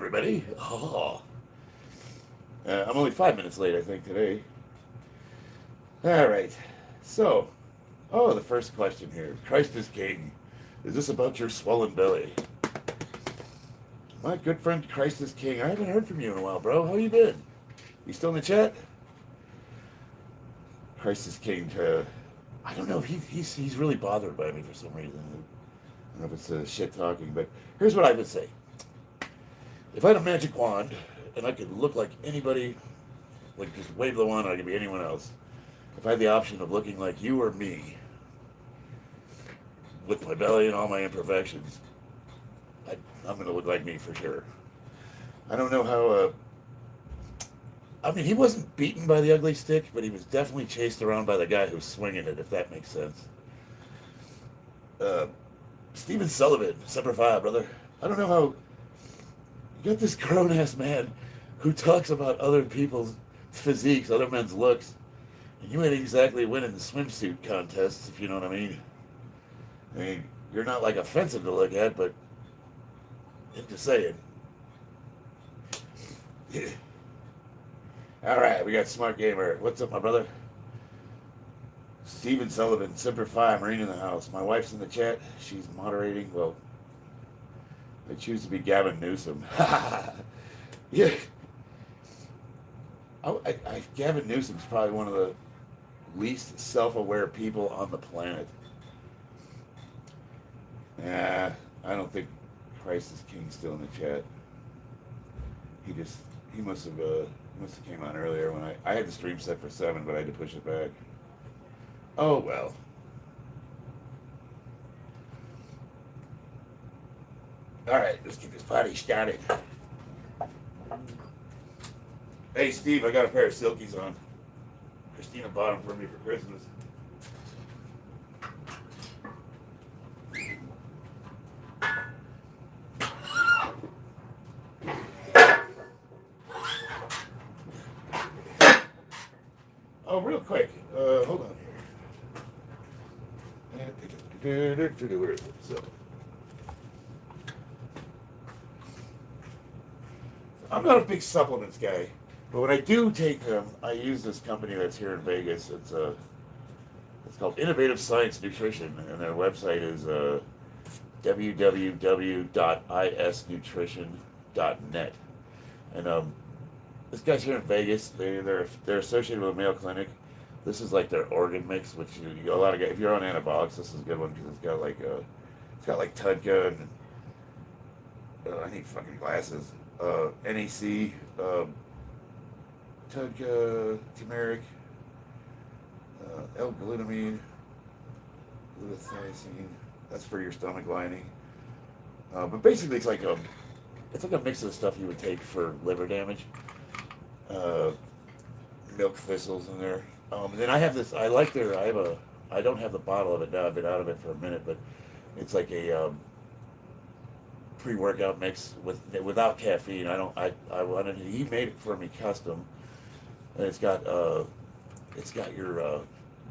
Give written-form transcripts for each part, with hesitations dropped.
everybody. I'm only 5 minutes late, I think, today. All right. So, the first question here. Christ is King. Is this about your swollen belly? My good friend Christ is King. I haven't heard from you in a while, bro. How you been? You still in the chat? Christ is King. I don't know. He's really bothered by me for some reason. I don't know if it's shit talking, but here's what I would say. If I had a magic wand and I could look like anybody, like just wave the wand, I could be anyone else. If I had the option of looking like you or me, with my belly and all my imperfections, I'm going to look like me for sure. I don't know how. I mean, he wasn't beaten by the ugly stick, but he was definitely chased around by the guy who's swinging it, if that makes sense. Steven Sullivan, Semper Fi, brother. I don't know how. You got this grown ass man who talks about other people's physiques, other men's looks, and you ain't exactly winning the swimsuit contests, if you know what I mean. I mean, you're not like offensive to look at, but I'm just saying. All right, we got Smart Gamer. What's up, my brother? Steven Sullivan, Semper Fi, Marine in the house. My wife's in the chat. She's moderating. Well, I choose to be Gavin Newsom. Yeah. Gavin Newsom's probably one of the least self-aware people on the planet. Nah, I don't think Christ is King still in the chat. He must have came on earlier when I had the stream set for 7, but I had to push it back. Oh well. All right, let's get this party started. Hey Steve, I got a pair of silkies on. Christina bought them for me for Christmas. Oh, real quick. Hold on here. Where is it? So, I'm not a big supplements guy, but when I do take them, I use this company that's here in Vegas. It's called Innovative Science Nutrition, and their website is www.isnutrition.net. And this guy's here in Vegas. They're associated with a Mayo Clinic. This is like their organ mix, which a lot of guys, if you're on anabolics, this is a good one because it's got like Tudka and I need fucking glasses. NAC, Tudka, turmeric, L-glutamine, glutathione. That's for your stomach lining. But basically, it's like a mix of the stuff you would take for liver damage. Milk thistles in there. And then I have this. I don't have the bottle of it now. I've been out of it for a minute, but it's like a pre-workout mix without caffeine. I wanted. He made it for me custom, and it's got your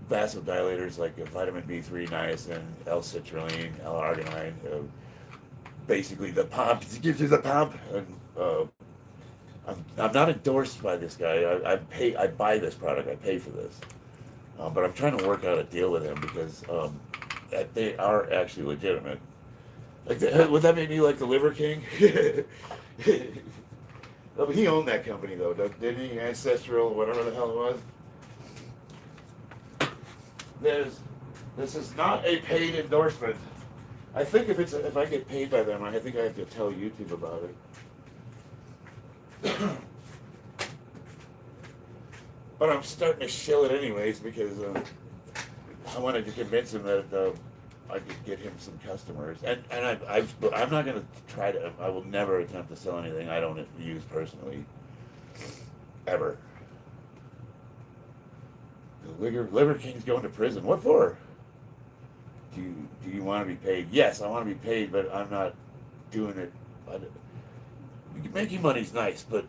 vasodilators like vitamin B3, niacin, L-citrulline, L-arginine. Basically, the pump. It gives you the pump. And I'm not endorsed by this guy. I buy this product. I pay for this, but I'm trying to work out a deal with him because they are actually legitimate. Like, would that make me like the Liver King? No, but he owned that company though, didn't he? Ancestral, whatever the hell it was. This is not a paid endorsement. I think if I get paid by them, I think I have to tell YouTube about it. But I'm starting to shill it anyways because I wanted to convince him that I could get him some customers. And I'm not going to try to. I will never attempt to sell anything I don't use personally, ever. The Liver King's going to prison. What for? Do you want to be paid? Yes, I want to be paid, but I'm not doing it. Making money's nice, but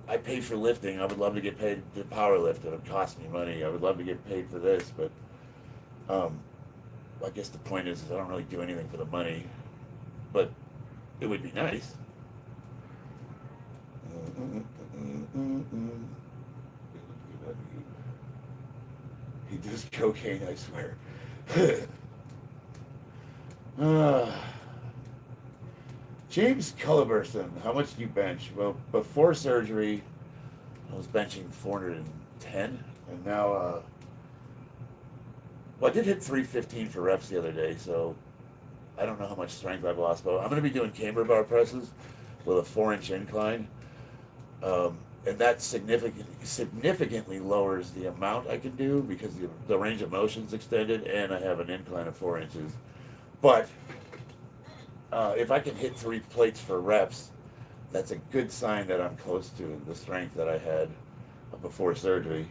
I pay for lifting. I would love to get paid to power lift. It would cost me money. I would love to get paid for this, but I guess the point is I don't really do anything for the money, but it would be nice. He does cocaine, I swear. uh, James Culliverson, how much do you bench? Well, before surgery, I was benching 410, and now, well, I did hit 315 for reps the other day, so I don't know how much strength I've lost, but I'm going to be doing camber bar presses with a 4-inch incline, and that significantly lowers the amount I can do because the range of motion's extended, and I have an incline of 4 inches. But if I can hit 3 plates for reps, that's a good sign that I'm close to the strength that I had before surgery.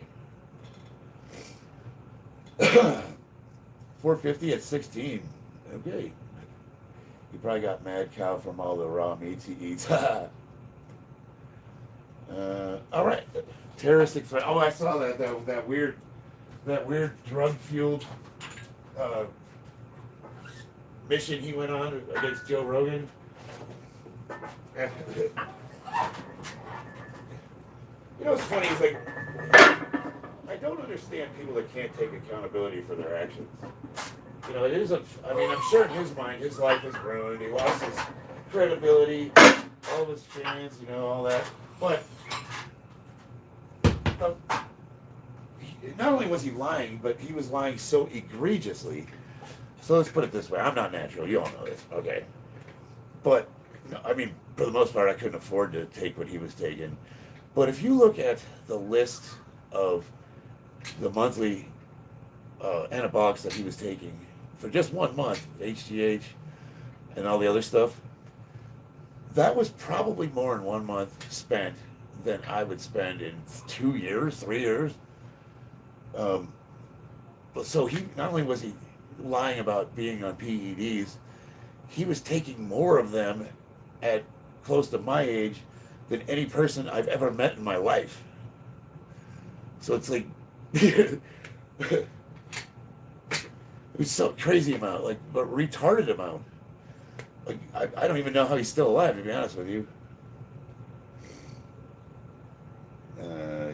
450 at 16. Okay. He probably got mad cow from all the raw meats he eats. All right. Terroristic threat. Oh, I saw that weird drug fueled mission he went on against Joe Rogan. You know what's funny is like I don't understand people that can't take accountability for their actions. You know, it isn't. I mean, I'm sure in his mind, his life is ruined. He lost his credibility, all of his fans, you know, all that. But not only was he lying, but he was lying so egregiously. So let's put it this way: I'm not natural. You all know this, okay? But I mean, for the most part, I couldn't afford to take what he was taking. But if you look at the list of the monthly anabolics that he was taking for just 1 month, HGH and all the other stuff, that was probably more in 1 month spent than I would spend in 2 years, 3 years. So he not only was he lying about being on PEDs, he was taking more of them at close to my age than any person I've ever met in my life. So it's like it was so crazy amount, like a retarded amount. Like I don't even know how he's still alive, to be honest with you.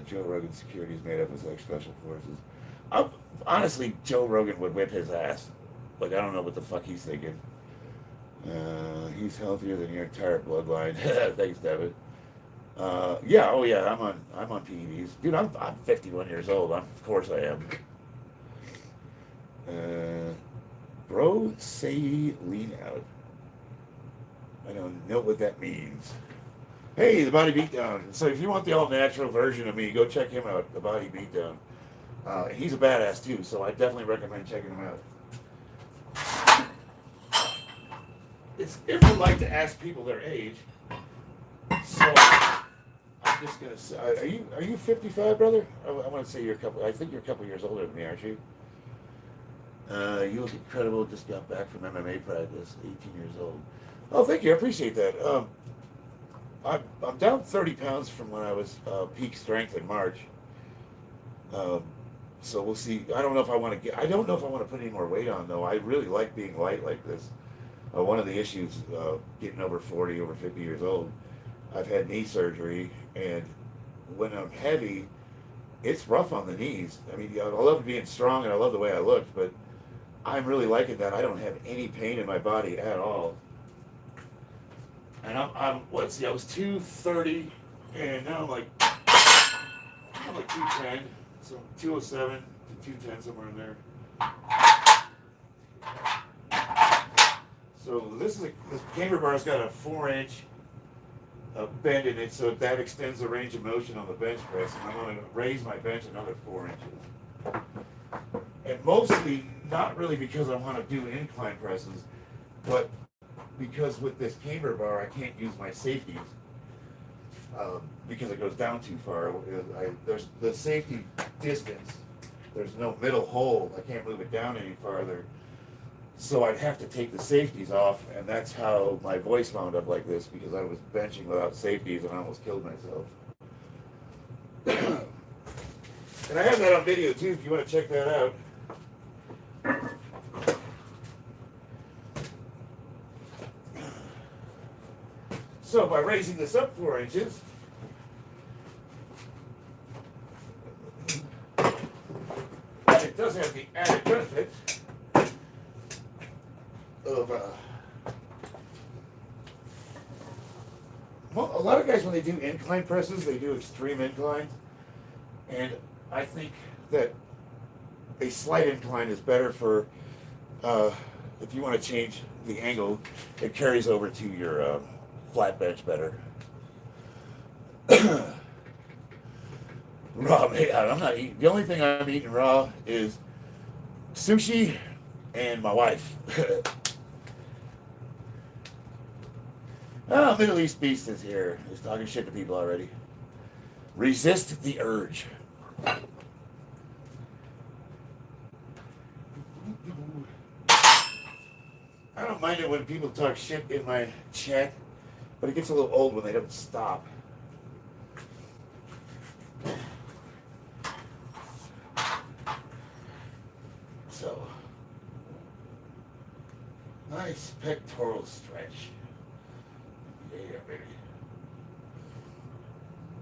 Joe Rogan's security is made up of like special forces. Honestly, Joe Rogan would whip his ass. Like I don't know what the fuck he's thinking. He's healthier than your entire bloodline. Thanks, David. Yeah, oh yeah, I'm on PEDs, dude. I'm 51 years old. Of course I am. Bro, say lean out. I don't know what that means. Hey, the Body Beatdown. So if you want the all natural version of me, go check him out. The Body Beatdown. He's a badass too, so I definitely recommend checking him out. It's impolite to ask people their age, so I'm just gonna say, are you 55, brother? I want to say I think you're a couple years older than me, aren't you? You look incredible. Just got back from MMA practice. 18 years old. Oh, thank you. I appreciate that. I'm down 30 pounds from when I was peak strength in March. So we'll see. I don't know if I want to put any more weight on though. I really like being light like this. One of the issues, getting over 40, over 50 years old, I've had knee surgery, and when I'm heavy, it's rough on the knees. I mean, I love being strong, and I love the way I look, but I'm really liking that I don't have any pain in my body at all. And I was 230, and now I'm like 210, so 207 to 210, somewhere in there. So this camber bar's got a 4-inch bend in it, so that extends the range of motion on the bench press, and I'm going to raise my bench another 4 inches. And mostly, not really because I want to do incline presses, but because with this camber bar, I can't use my safeties because it goes down too far. There's the safety distance. There's no middle hole. I can't move it down any farther. So I'd have to take the safeties off, and that's how my voice wound up like this, because I was benching without safeties and I almost killed myself. And I have that on video too, if you want to check that out. So by raising this up 4 inches, does have the added benefit of well, a lot of guys when they do incline presses, they do extreme inclines, and I think that a slight incline is better for if you want to change the angle. It carries over to your flat bench better. Raw, I'm not eating. The only thing I'm eating raw is sushi and my wife. Oh, Middle East Beast is here. He's talking shit to people already. Resist the urge. I don't mind it when people talk shit in my chat, but it gets a little old when they don't stop. So, nice pectoral stretch. Yeah, baby.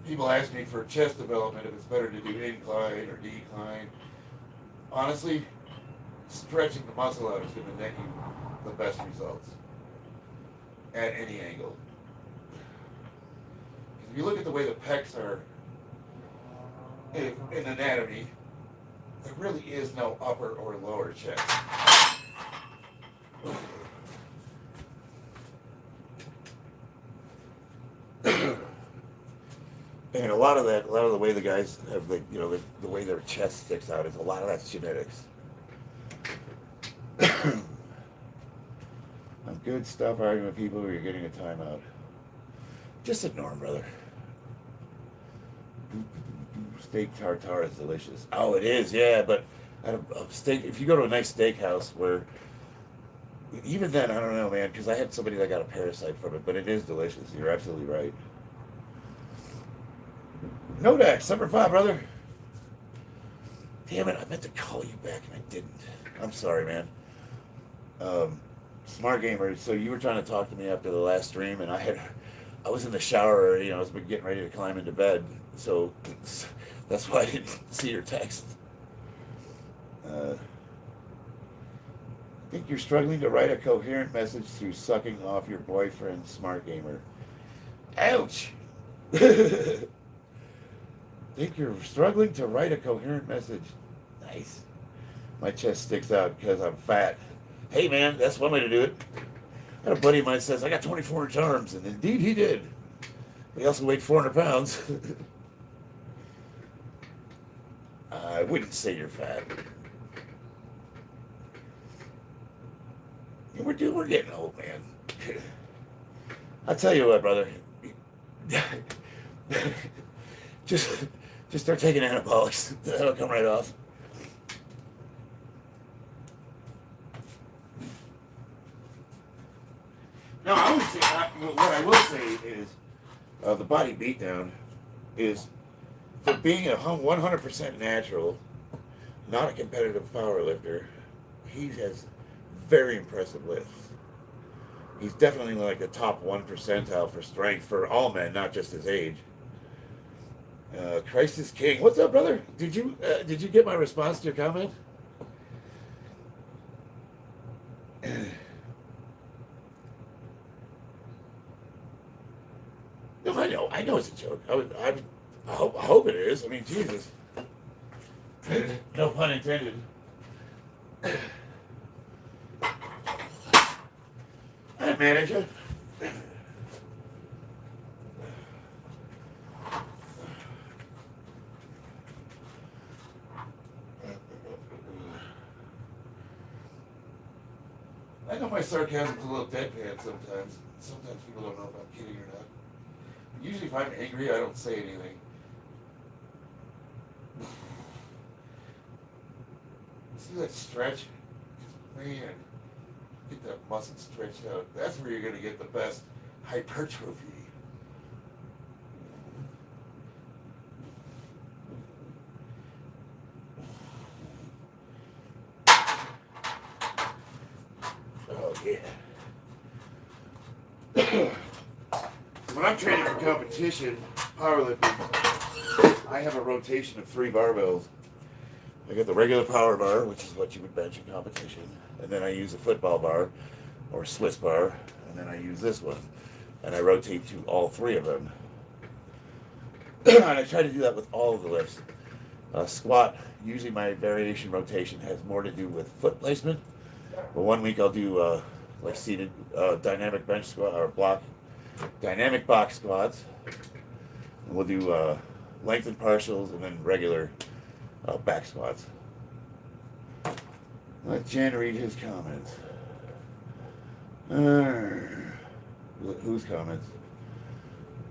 People ask me for chest development if it's better to do incline or decline. Honestly, stretching the muscle out is going to net you the best results at any angle. If you look at the way the pecs are in anatomy, there really is no upper or lower chest. And a lot of the way the guys have the way their chest sticks out is a lot of that's genetics. I'm good. Stop arguing with people or you're getting a timeout. Just ignore them, brother. Steak tartare is delicious. Oh, it is, yeah. But at a steak, if you go to a nice steakhouse, where even then, I don't know, man, because I had somebody that got a parasite from it, but it is delicious. You're absolutely right. Nodak, number 5, brother. Damn it, I meant to call you back and I didn't. I'm sorry, man. Smart Gamer, so you were trying to talk to me after the last stream, and I was in the shower already, I was getting ready to climb into bed, so that's why I didn't see your text. I think you're struggling to write a coherent message through sucking off your boyfriend, Smart Gamer. Ouch! Think you're struggling to write a coherent message. Nice. My chest sticks out because I'm fat. Hey, man, that's one way to do it. I had a buddy of mine says, I got 24-inch arms, and indeed he did. But he also weighed 400 pounds. I wouldn't say you're fat. We're getting old, man. I'll tell you what, brother. Just start taking anabolics. That'll come right off. No, I would say, what I will say is, the body beatdown is, for being a 100% natural, not a competitive power lifter, he has very impressive lifts. He's definitely like the top 1 percentile for strength for all men, not just his age. Christ is King. What's up, brother? Did you get my response to your comment? No, I know it's a joke. I hope it is. I mean, Jesus. No pun intended. Hi, manager. I know my sarcasm's a little deadpan sometimes. Sometimes people don't know if I'm kidding or not. Usually if I'm angry, I don't say anything. See that stretch? Man, get that muscle stretched out. That's where you're going to get the best hypertrophy. Oh, yeah. When I'm training for competition, powerlifting, I have a rotation of 3 barbells. I got the regular power bar, which is what you would bench in competition, and then I use a football bar or Swiss bar, and then I use this one, and I rotate to all three of them. And I try to do that with all of the lifts. Squat, usually my variation rotation has more to do with foot placement, but one week I'll do like seated dynamic bench squat or dynamic box squats, and we'll do lengthened partials and then regular back squats. Let Jen read his comments. Whose comments?